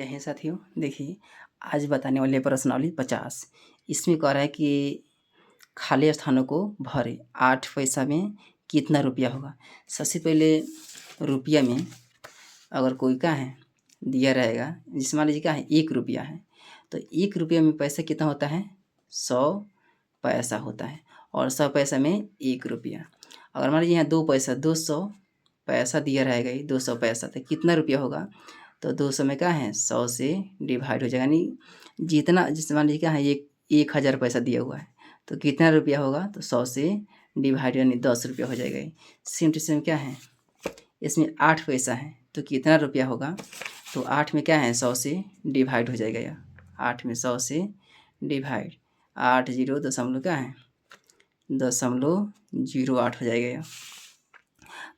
जय हिंद साथियों। देखिए, आज बताने वाले प्रश्नावली 50। इसमें कह रहा है कि खाली स्थानों को भरें। 8 पैसा में कितना रुपया होगा। सबसे पहले रुपया में अगर कोई का है दिया रहेगा, जिस मान लीजिए क्या है 1 रुपया है, तो 1 रुपया में पैसा कितना होता है 100 पैसा होता है। और 100 पैसा में 1 रुपया। अगर मान लीजिए यहाँ 2 पैसा 200 पैसा दिया रहेगा, ये 200 पैसा, तो कितना रुपया होगा। तो 200 में क्या है 100 से डिवाइड हो जाएगा, यानी जितना जिस मान लीजिए क्या है 1000 पैसा दिया हुआ है, तो कितना रुपया होगा, तो 100 से डिवाइड यानी 10 रुपया हो जाएगा। सेम टू सेम क्या है, इसमें 8 पैसा है तो कितना रुपया होगा, तो 8 में क्या है 100 से डिवाइड हो जाएगा। यह 8 में 100 से डिवाइड 8 जीरो दशमलव क्या है 0.08 हो जाएगा। यह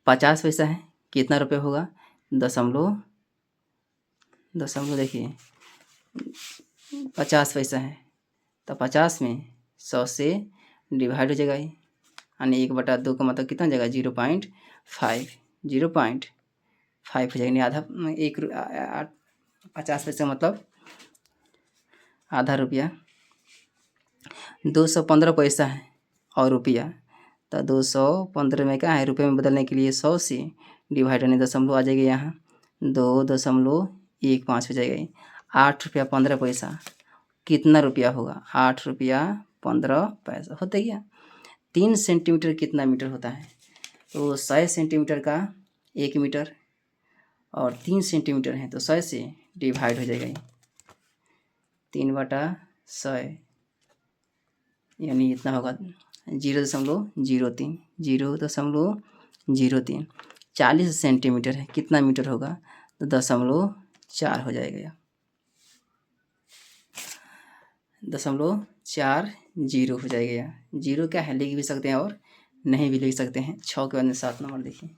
50 पैसा है कितना रुपया होगा, दशमलव देखिए 50 पैसा है तो 50 में 100 से डिवाइड हो जाएगा, यानी 1/2 का मतलब कितना हो जाएगा 0.5 हो जाएगा, यानी आधा 50 पैसा मतलब आधा रुपया। 215 पैसा है और रुपया, तो 215 में क्या है रुपये में बदलने के लिए 100 से डिवाइड यानी दशमलव आ जाएगा, यहाँ 2.15 हो जाएगा। 8 रुपया 15 पैसा कितना रुपया होगा, 8 रुपया 15 पैसा होता है क्या। 3 सेंटीमीटर कितना मीटर होता है, तो 100 सेंटीमीटर का 1 मीटर और 3 सेंटीमीटर है तो 100 से डिवाइड हो जाएगा, 3/100 यानी इतना होगा 0.03 40 सेंटीमीटर है कितना मीटर होगा, तो 0.4 हो जाएगा, 0.40 हो जाएगा। जीरो क्या है लिख भी सकते हैं और नहीं भी लिख सकते हैं। 6 के बाद में 7 नंबर देखिए।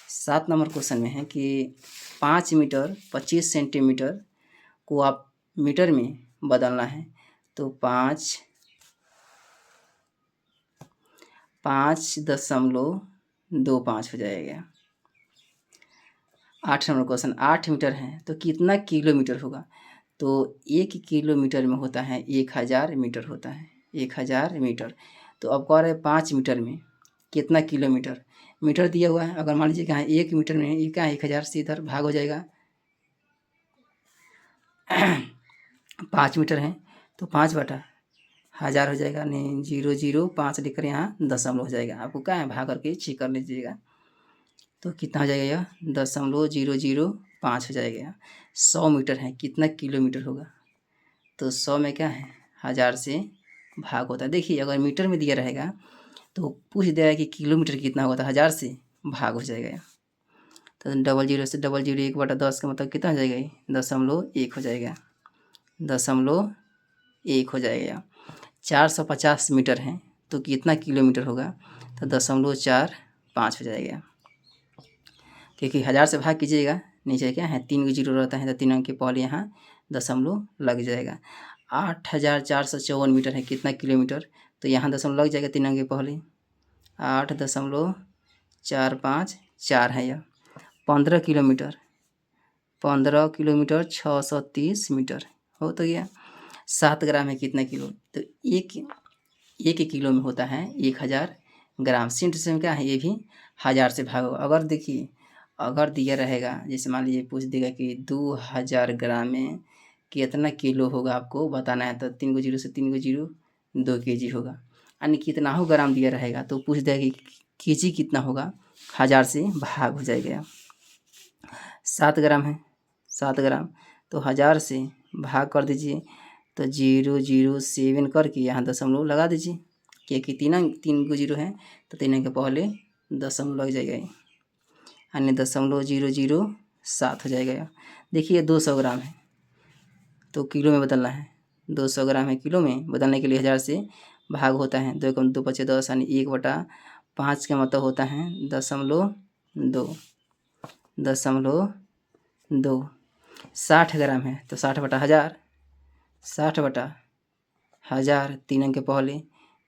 7 नंबर क्वेश्चन में है कि 5 मीटर 25 सेंटीमीटर को आप मीटर में बदलना है, तो 5.25 हो जाएगा। 8 नंबर क्वेश्चन 8 मीटर है तो कितना किलोमीटर होगा, तो 1 किलोमीटर में होता है 1000 मीटर होता है, 1000 मीटर। तो अब कह रहे हैं 5 मीटर में कितना किलोमीटर, मीटर दिया हुआ है। अगर मान लीजिए कहाँ 1 मीटर में ये क्या है 1000 से इधर भाग हो जाएगा 5 मीटर है तो 5/1000 हो जाएगा, नहीं 0.05 लिखकर यहाँ दशमलव हो जाएगा। आपको क्या है भाग करके चेक कर लीजिएगा, तो कितना हो जाएगा यह 0.005 हो जाएगा। 100 मीटर है कितना किलोमीटर होगा, तो 100 में क्या है 1000 से भाग होता है। देखिए अगर मीटर में दिया रहेगा तो पूछ दिया है कि किलोमीटर कितना होगा, तो 1000 से भाग हो जाएगा। तो 00 से 00 1/10 का मतलब कितना हो जाएगा 0.1 हो जाएगा, 0.1 हो जाएगा। 450 मीटर है तो कितना किलोमीटर होगा, तो 0.45 हो जाएगा। क्योंकि 1000 से भाग कीजिएगा नीचे क्या है 3 जीरो रहता है तो 3 अंक के पहले यहाँ दशमलव लग जाएगा। 8454 मीटर है कितना किलोमीटर, तो यहाँ दशमलव लग जाएगा 3 अंक के पहले 8.454 है यह। 15 किलोमीटर 630 मीटर हो तो गया। 7 ग्राम है कितना किलो, तो एक किलो में होता है 1000 ग्राम। सेंट से क्या है ये भी 1000 से भाग होगा। अगर देखिए अगर दिया रहेगा जैसे मान लीजिए पूछ देगा कि 2000 ग्राम में कितना किलो होगा आपको बताना है, तो 3 को जीरो से 3 को जीरो 2 kg होगा, यानी कितना हो ग्राम दिया रहेगा तो पूछ देगा कि केजी कितना होगा, 1000 से भाग हो जाएगा। 7 ग्राम है 7 ग्राम तो 1000 से भाग कर दीजिए, तो 0.07 करके यहाँ दशमलव लगा दीजिए, क्योंकि 3 को जीरो है तो 3 के पहले दशमलव लग जाएगा, यानी 0.007 हो जाएगा। देखिए 200 ग्राम है तो किलो में बदलना है, 200 ग्राम है किलो में बदलने के लिए 1000 से भाग होता है। 2 × 2 = 10 यानी 1/5 का मतलब होता है 0.2। 60 ग्राम है तो 60/1000 60/1000 3 अंक के पहले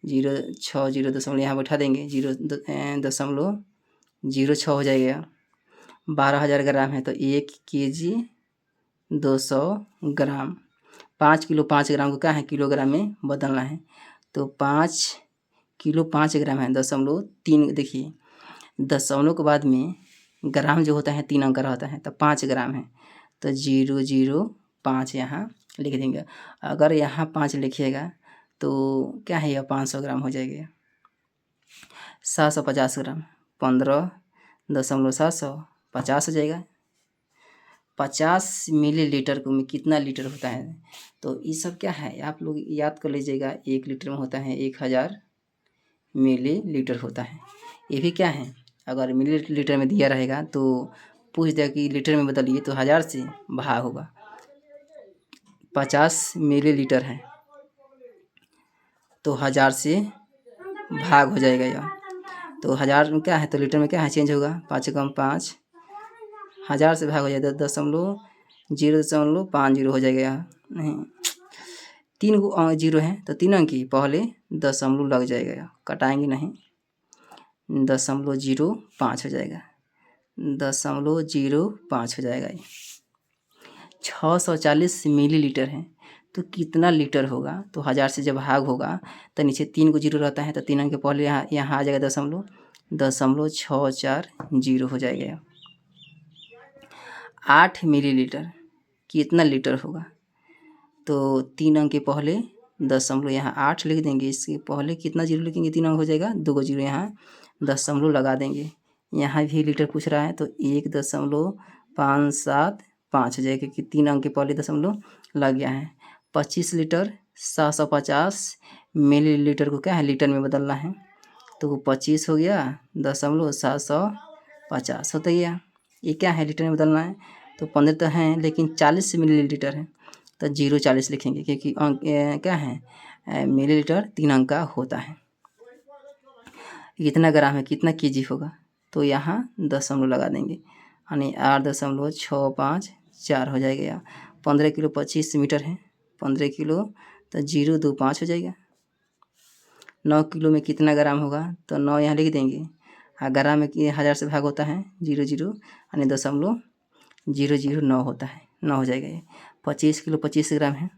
0.60 यहाँ बैठा देंगे 0.06 हो जाएगा। 12,000 ग्राम है तो 1 केजी 200 ग्राम। 5 किलो 5 ग्राम को क्या है किलोग्राम में बदलना है। तो 5 किलो 5 ग्राम है 0.3। देखिए दशमलव के बाद में ग्राम जो होता है 3 अंक का रहता है तो 5 ग्राम है तो 005 यहाँ लिख देंगे। अगर यहाँ 5 लिखिएगा तो क्या है यह 500 ग्राम हो जाएगा। 750 ग्राम 15.750 हो जाएगा। 50 मिलीलीटर को में कितना लीटर होता है। तो ये सब क्या है आप लोग याद कर लीजिएगा। 1 लीटर में होता है 1000 मिलीलीटर होता है। ये भी क्या है अगर मिलीलीटर में दिया रहेगा तो पूछ दिया कि लीटर में बदलिए तो 1000 से भाग होगा। 50 मिलीलीटर है तो 1000 से भाग हो जाएगा यह। तो 1000 में क्या है तो लीटर में क्या है चेंज होगा। 5 कम 5 1000 से भाग हो जाएगा 0.50 हो जाएगा यहाँ। नहीं 3 जीरो है तो 3 अंक की पहले दशमलव लग जाएगा। कटाएंगे नहीं 0.05 हो जाएगा। 0.05 हो जाएगा। 640 मिलीलीटर है तो कितना लीटर होगा। तो 1000 से जब भाग होगा तो नीचे 3 को जीरो रहता है तो 3 अंक के पहले यहाँ आ जाएगा 0.640 हो जाएगा। 8 मिलीलीटर कितना लीटर होगा। तो 3 अंक के पहले दशमलव यहाँ 8 लिख देंगे। इसके पहले कितना जीरो लिखेंगे 3 अंक हो जाएगा। 2 को जीरो यहाँ दशमलव लगा देंगे। यहाँ भी लीटर पूछ रहा है तो 1.575 हो जाएगा क्योंकि 3 अंक के पहले दशमलव लग गया है। 25 लीटर 750 मिलीलीटर को क्या है लीटर में बदलना है। तो 25 हो गया 0.750 होता गया। ये क्या है लीटर में बदलना है तो 15 तो है लेकिन 40 मिलीलीटर है तो 0.40 लिखेंगे क्योंकि अंक क्या है मिलीलीटर 3 अंक का होता है। कितना ग्राम है कितना केजी होगा तो यहाँ दशमलव लगा देंगे यानी 8.654 हो जाएगा। 15 किलो 25 मीटर है 15 किलो तो 0.25 हो जाएगा। 9 किलो में कितना ग्राम होगा तो 9 यहाँ लिख देंगे। ग्राम में 1000 से भाग होता है 00 यानी 0.009 होता है 9 हो जाएगा। ये 25 किलो 25 ग्राम है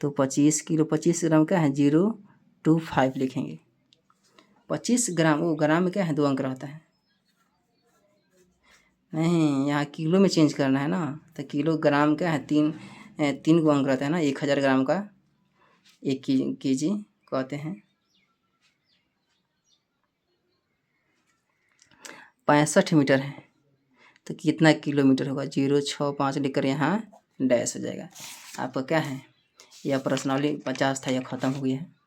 तो 25 किलो 25 ग्राम क्या है 025 लिखेंगे। 25 ग्राम वो ग्राम में क्या है 2 अंक रहता है। नहीं यहाँ किलो में चेंज करना है ना तो किलोग्राम क्या है 3 को अंक रहता है ना। 1000 ग्राम का 1 केजी कहते हैं। 65 मीटर है तो कितना किलोमीटर होगा 065 लिखकर यहाँ डैश हो जाएगा। आपका क्या है यह प्रश्नावली 50 था यह ख़त्म हो गया है।